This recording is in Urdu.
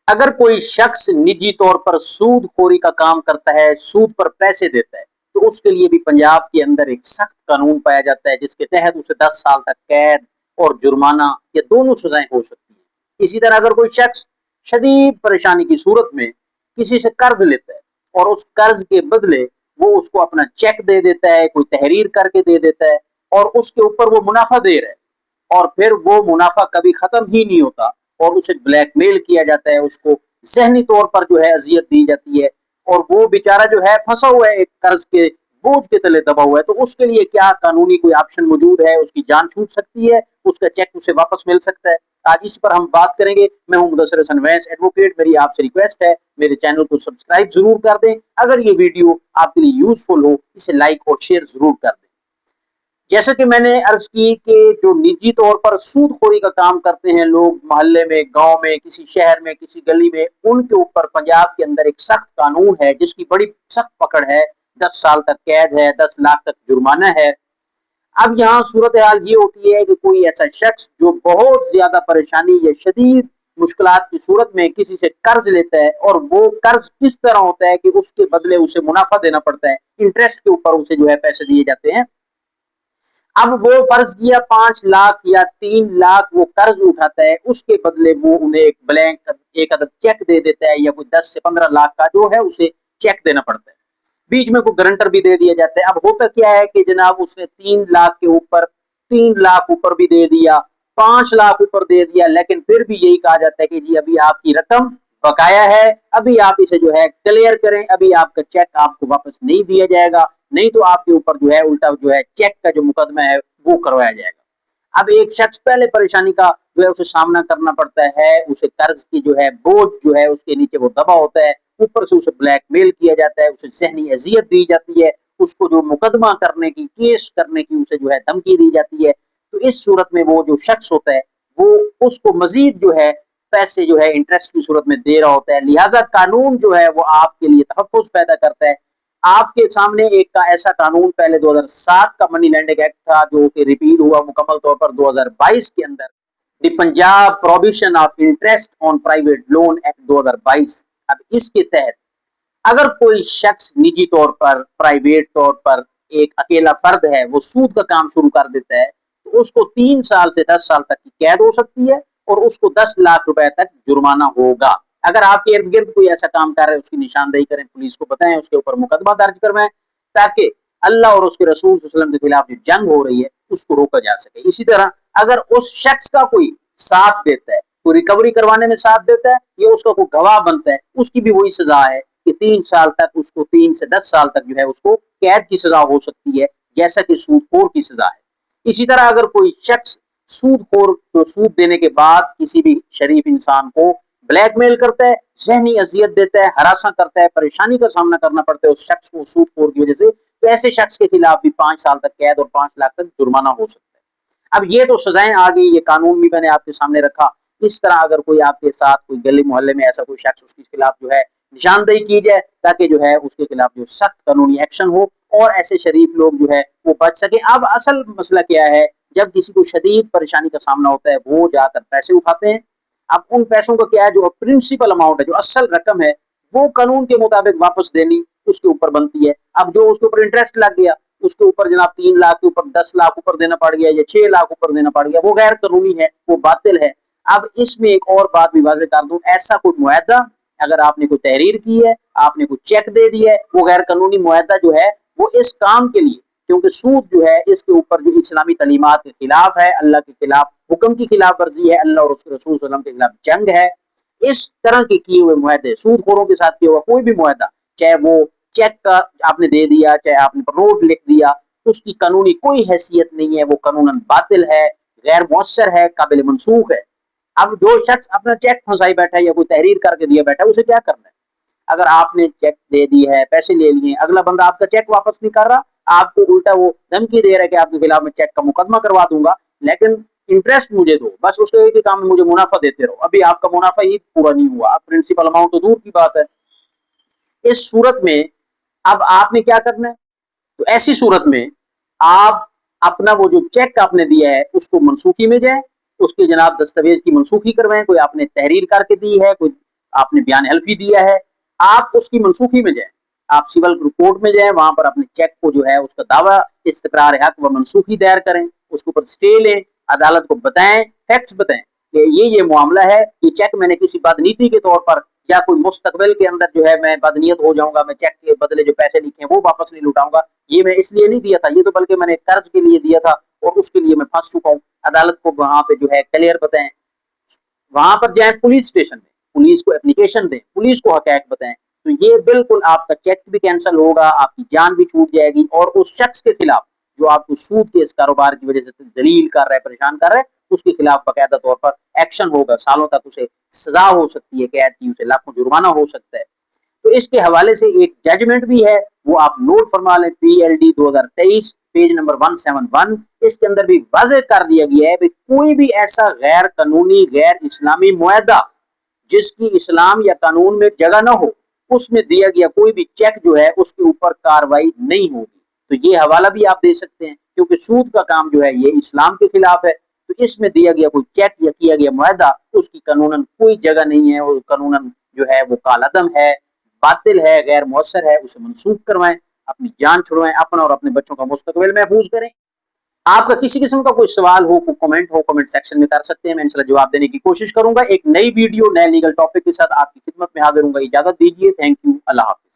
اگر کوئی شخص نجی طور پر سود خوری کا کام کرتا ہے، سود پر پیسے دیتا ہے، تو اس کے لیے بھی پنجاب کے اندر ایک سخت قانون پایا جاتا ہے جس کے تحت اسے 10 سال تک قید اور جرمانہ یا دونوں سزائیں ہو سکتی ہیں۔ اسی طرح اگر کوئی شخص شدید پریشانی کی صورت میں کسی سے قرض لیتا ہے اور اس قرض کے بدلے وہ اس کو اپنا چیک دے دیتا ہے، کوئی تحریر کر کے دے دیتا ہے اور اس کے اوپر وہ منافع دے رہا ہے، اور پھر وہ منافع کبھی ختم ہی نہیں ہوتا اور اسے بلیک میل کیا جاتا ہے، اس کو ذہنی طور پر جو ہے اذیت دی جاتی ہے، اور وہ بیچارہ جو ہے پھنسا ہوا ہے ایک قرض کے بوجھ کے تلے دبا ہوا ہے، تو اس کے لیے کیا قانونی کوئی آپشن موجود ہے؟ اس کی جان چھوٹ سکتی ہے، اس کا چیک اسے واپس مل سکتا ہے؟ آج اس پر ہم بات کریں گے۔ میں ہوں مدثر حسن ویس ایڈوکیٹ، میری آپ سے ریکویسٹ ہے میرے چینل کو سبسکرائب ضرور کر دیں، اگر یہ ویڈیو آپ کے لیے یوزفل ہو اسے لائک اور شیئر ضرور کر دیں۔ جیسا کہ میں نے عرض کی کہ جو نجی طور پر سود خوری کا کام کرتے ہیں لوگ محلے میں، گاؤں میں، کسی شہر میں، کسی گلی میں، ان کے اوپر پنجاب کے اندر ایک سخت قانون ہے جس کی بڑی سخت پکڑ ہے، 10 سال تک قید ہے، 10 لاکھ تک جرمانہ ہے۔ اب یہاں صورتحال یہ ہوتی ہے کہ کوئی ایسا شخص جو بہت زیادہ پریشانی یا شدید مشکلات کی صورت میں کسی سے قرض لیتا ہے، اور وہ قرض کس طرح ہوتا ہے کہ اس کے بدلے اسے منافع دینا پڑتا ہے، انٹرسٹ کے اوپر اسے جو ہے پیسے دیے جاتے ہیں۔ اب وہ فرض کیا 5 لاکھ یا 3 لاکھ وہ قرض اٹھاتا ہے، اس کے بدلے وہ انہیں ایک بلینک ایک عدد چیک دے دیتا ہے، یا کوئی 10 سے 15 لاکھ کا جو ہے اسے چیک دینا پڑتا ہے، بیچ میں کوئی گارنٹر بھی دے دیا جاتا ہے۔ اب ہوتا کیا ہے کہ جناب اس نے 3 لاکھ کے اوپر 3 لاکھ اوپر بھی دے دیا، 5 لاکھ اوپر دے دیا، لیکن پھر بھی یہی کہا جاتا ہے کہ جی ابھی آپ کی رقم بقایا ہے، ابھی آپ اسے جو ہے کلیئر کریں، ابھی آپ کا چیک آپ کو واپس نہیں دیا جائے گا، نہیں تو آپ کے اوپر جو ہے الٹا جو ہے چیک کا جو مقدمہ ہے وہ کروایا جائے گا۔ اب ایک شخص پہلے پریشانی کا جو ہے اسے سامنا کرنا پڑتا ہے، اسے قرض کی جو ہے بوجھ جو ہے اس کے نیچے وہ دبا ہوتا ہے، اوپر سے اسے بلیک میل کیا جاتا ہے، اسے ذہنی اذیت دی جاتی ہے، اس کو جو مقدمہ کرنے کی، کیس کرنے کی اسے جو ہے دھمکی دی جاتی ہے۔ تو اس صورت میں وہ جو شخص ہوتا ہے وہ اس کو مزید جو ہے پیسے جو ہے انٹرسٹ کی صورت میں دے رہا ہوتا ہے، لہٰذا قانون جو ہے وہ آپ کے لیے تحفظ پیدا کرتا ہے۔ آپ کے سامنے ایک کا ایسا قانون پہلے 2007 کا منی لینڈنگ ایکٹ تھا جو کہ ریپیل ہوا مکمل طور پر 2022 کے اندر، the Punjab provision of interest on private loan act 2022۔ اب اس کے تحت اگر کوئی شخص نجی طور پر، پرائیویٹ طور پر ایک اکیلا فرد ہے، وہ سود کا کام شروع کر دیتا ہے، تو اس کو 3 سال سے 10 سال تک کی قید ہو سکتی ہے اور اس کو 10 لاکھ روپے تک جرمانہ ہوگا۔ اگر آپ کے ارد گرد کوئی ایسا کام کر رہے ہیں اس کی نشاندہی کریں، پولیس کو بتائیں، اس کے اوپر مقدمہ درج کروائیں، تاکہ اللہ اور اس کے رسول صلی اللہ علیہ وسلم کے خلاف جو جنگ ہو رہی ہے اس کو روکا جا سکے۔ اسی طرح اگر اس شخص کا کوئی ساتھ دیتا ہے، کوئی ریکوری کروانے میں ساتھ دیتا ہے یا اس کا کوئی گواہ بنتا ہے، اس کی بھی وہی سزا ہے کہ 3 سال تک اس کو 3 سے 10 سال تک جو ہے اس کو قید کی سزا ہو سکتی ہے، جیسا کہ سود خور کی سزا ہے۔ اسی طرح اگر کوئی شخص سود خور کو سود دینے کے بعد کسی بھی شریف انسان کو بلیک میل کرتا ہے، ذہنی اذیت دیتا ہے، ہراساں کرتا ہے، پریشانی کا سامنا کرنا پڑتا ہے اس شخص کو سود خور کی وجہ سے، تو ایسے شخص کے خلاف بھی 5 سال تک قید اور 5 لاکھ تک جرمانہ ہو سکتا ہے۔ اب یہ تو سزائیں آ گئی، یہ قانون بھی میں نے آپ کے سامنے رکھا۔ اس طرح اگر کوئی آپ کے ساتھ کوئی گلی محلے میں ایسا کوئی شخص، اس کے خلاف جو ہے نشاندہی کی جائے تاکہ جو ہے اس کے خلاف جو سخت قانونی ایکشن ہو اور ایسے شریف لوگ جو ہے وہ بچ سکے۔ اب اصل مسئلہ کیا ہے، جب کسی کو شدید پریشانی کا سامنا ہوتا ہے وہ جا کر پیسے اٹھاتے ہیں۔ اب ان پیسوں کا کیا ہے، جو پرنسپل اماؤنٹ ہے، جو اصل رقم ہے، وہ قانون کے مطابق واپس دینی اس کے اوپر بنتی ہے۔ اب جو اس کے اوپر انٹرسٹ لگ گیا، اس کے اوپر جناب 3 لاکھ کے اوپر 10 لاکھ اوپر دینا پڑ گیا یا 6 لاکھ اوپر دینا پڑ گیا، وہ غیر قانونی ہے، وہ باطل ہے۔ اب اس میں ایک اور بات بھی واضح کر دوں، ایسا کوئی معاہدہ اگر آپ نے کوئی تحریر کی ہے، آپ نے کوئی چیک دے دیا ہے، وہ غیر قانونی معاہدہ جو ہے وہ اس کام کے لیے، کیونکہ سود جو ہے اس کے اوپر جو اسلامی تعلیمات کے خلاف ہے، اللہ کے خلاف حکم کی خلاف ورزی ہے، اللہ اور اس کے رسول صلی اللہ علیہ وسلم کے خلاف جنگ ہے۔ اس طرح کے کیے ہوئے معاہدے، سود خوروں کے ساتھ کیا ہوا کوئی بھی معاہدہ، چاہے وہ چیک کا آپ نے دے دیا، چاہے آپ نے نوٹ لکھ دیا، اس کی قانونی کوئی حیثیت نہیں ہے، وہ قانوناً باطل ہے، غیر مؤثر ہے، قابل منسوخ ہے۔ اب جو شخص اپنا چیک پھنسائی بیٹھا ہے یا کوئی تحریر کر کے دیا بیٹھا ہے، اسے کیا کرنا ہے؟ اگر آپ نے چیک دے دی ہے، پیسے لے لیے، اگلا بندہ آپ کا چیک واپس نہیں کر رہا، آپ کو الٹا وہ دھمکی دے رہا ہے کہ آپ کے خلاف میں چیک کا مقدمہ کروا دوں گا، لیکن انٹرسٹ مجھے دو، بس اس کے ایک ہی کام میں مجھے منافع دیتے رہو، ابھی آپ کا منافع ہی پورا نہیں ہوا، اب پرنسپل اماؤنٹ تو دور کی بات ہے۔ اس صورت میں اب آپ نے کیا کرنا ہے؟ تو ایسی صورت میں آپ اپنا وہ جو چیک آپ نے دیا ہے اس کو منسوخی میں جائیں، اس کے جناب دستاویز کی منسوخی کروائیں، کوئی آپ نے تحریر کر کے دی ہے، کوئی آپ نے بیان حلفی دیا ہے، آپ اس کی منسوخی میں جائیں، آپ سول کورٹ میں جائیں، وہاں پر اپنے چیک کو جو ہے اس کا دعویٰ استقرار حق و منسوخی دائر کریں، اس کے اوپر سٹے لیں، عدالت کو بتائیں، فیکٹس بتائیں کہ یہ معاملہ ہے، یہ چیک میں نے کسی بدنیتی کے طور پر یا کوئی مستقبل کے اندر جو ہے میں بدنیت ہو جاؤں گا، میں چیک کے بدلے جو پیسے لکھے ہیں وہ واپس نہیں لوٹاؤں گا، یہ میں اس لیے نہیں دیا تھا، یہ تو بلکہ میں نے قرض کے لیے دیا تھا اور اس کے لیے میں پھنس چکا ہوں۔ عدالت کو وہاں پہ جو ہے کلیئر بتائیں، وہاں پر جائیں پولیس اسٹیشن میں، پولیس کو اپلیکیشن دیں، پولیس کو حقائق بتائیں، تو یہ بالکل آپ کا چیک بھی کینسل ہوگا، آپ کی جان بھی چھوٹ جائے گی، اور اس شخص کے خلاف جو آپ کو سود کے اس کاروبار کی وجہ سے ذلیل کر رہا ہے، پریشان کر رہا ہے، اس کے خلاف باقاعدہ طور پر ایکشن ہوگا، سالوں تک اسے سزا ہو سکتی ہے قید کی، اسے لاکھوں جرمانہ ہو سکتا ہے۔ تو اس کے حوالے سے ایک ججمنٹ بھی ہے، وہ آپ نوٹ فرما لیں، PLD 2023 پیج نمبر 171، اس کے اندر بھی واضح کر دیا گیا ہے کہ کوئی بھی ایسا غیر قانونی غیر اسلامی معاہدہ جس کی اسلام یا قانون میں جگہ نہ ہو، اس میں دیا گیا کوئی بھی چیک جو ہے اس کے اوپر کاروائی نہیں ہوگی۔ تو یہ حوالہ بھی آپ دے سکتے ہیں، کیونکہ سود کا کام جو ہے یہ اسلام کے خلاف ہے، تو اس میں دیا گیا کوئی چیک یا کیا گیا معاہدہ اس کی قانوناً کوئی جگہ نہیں ہے، اور قانوناً جو ہے وہ کالعدم ہے، باطل ہے، غیر مؤثر ہے، اسے منسوخ کروائیں، اپنی جان چھڑوائیں، اپنا اور اپنے بچوں کا مستقبل محفوظ کریں۔ آپ کا کسی قسم کا کوئی سوال ہو، کوئی کمنٹ ہو، کمنٹ سیکشن میں کر سکتے ہیں، میں انشاءاللہ جواب دینے کی کوشش کروں گا۔ ایک نئی ویڈیو نئے لیگل ٹاپک کے ساتھ آپ کی خدمت میں حاضر ہوں گا، اجازت دیجیے، تھینک یو، اللہ حافظ۔